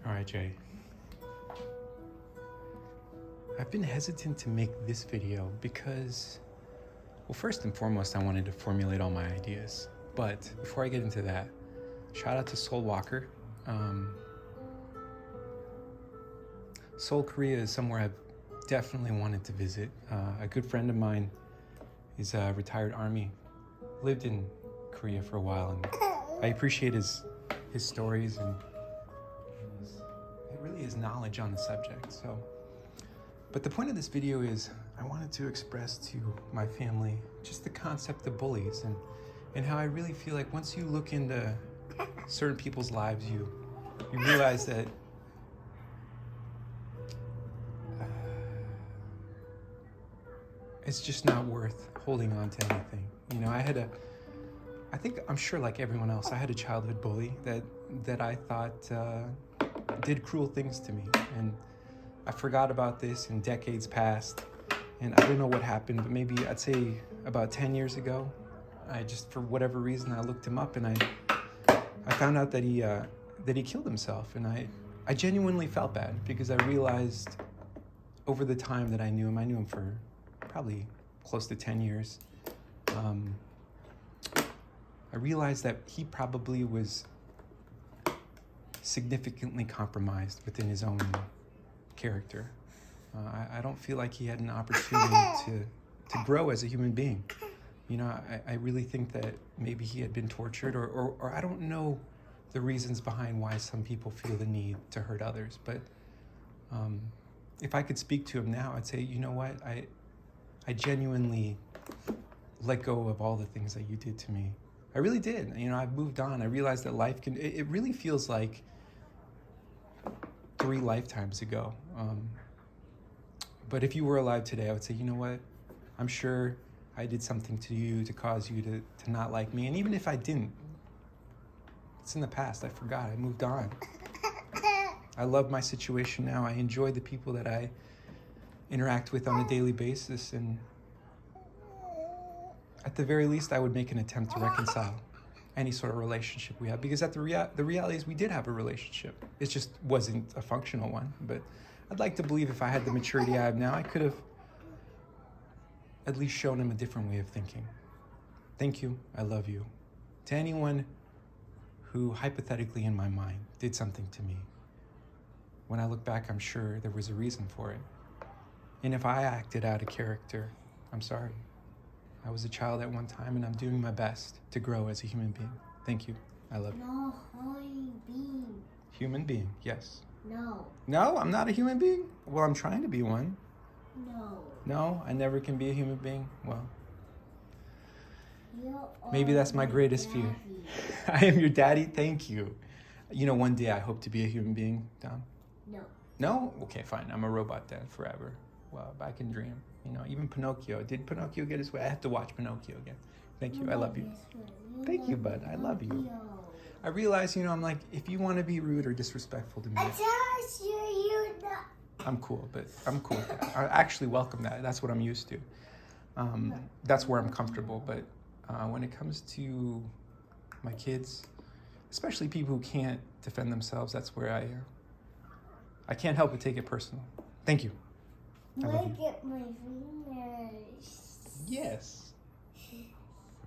All right, Jay. I've been hesitant to make this video because, well, first and foremost, I wanted to formulate all my ideas. But before I get into that, shout out to Seoul Walker. Seoul, Korea is somewhere I've definitely wanted to visit. A good friend of mine is a retired Army, lived in Korea for a while, and I appreciate his stories and really his knowledge on the subject. But the point of this video is I wanted to express to my family just the concept of bullies and how I really feel like once you look into certain people's lives, you realize that it's just not worth holding on to anything. You know, I'm sure like everyone else, I had a childhood bully that I thought did cruel things to me. And I forgot about this in decades past. And I don't know what happened, but maybe I'd say about 10 years ago, I just, for whatever reason, I looked him up and I found out that he killed himself. And I genuinely felt bad because I realized over the time that I knew him for probably close to 10 years. I realized that he probably was significantly compromised within his own character. I don't feel like he had an opportunity to grow as a human being. You know, I really think that maybe he had been tortured or I don't know the reasons behind why some people feel the need to hurt others. But if I could speak to him now, I'd say, you know what, I genuinely let go of all the things that you did to me. I really did. You know, I've moved on. I realized that life it really feels like 3 lifetimes ago. But if you were alive today, I would say, you know what? I'm sure I did something to you to cause you to not like me. And even if I didn't, it's in the past. I forgot. I moved on. I love my situation now. I enjoy the people that I interact with on a daily basis. And at the very least, I would make an attempt to reconcile any sort of relationship we have. Because the reality is we did have a relationship. It just wasn't a functional one. But I'd like to believe if I had the maturity I have now, I could have at least shown him a different way of thinking. Thank you. I love you. To anyone who hypothetically in my mind did something to me, when I look back, I'm sure there was a reason for it. And if I acted out of character, I'm sorry. I was a child at one time and I'm doing my best to grow as a human being. Thank you. I love you. No, human being. Human being, yes. No. No, I'm not a human being? Well, I'm trying to be one. No. No, I never can be a human being? Well, You maybe are that's my greatest fear. daddy. I am your daddy? Thank you. You know, one day I hope to be a human being, Dom. No. No? Okay, fine. I'm a robot then, forever. Well, I can dream. You know, even Pinocchio. Did Pinocchio get his way? I have to watch Pinocchio again. Thank you. I love you. Thank you, bud. I love you. I realize, you know, I'm like, if you want to be rude or disrespectful to me, I'm cool, but I'm cool with that. I actually welcome that. That's what I'm used to. That's where I'm comfortable. But when it comes to my kids, especially people who can't defend themselves, that's where I can't help but take it personal. Thank you. I love you. Look at my fingers. Yes.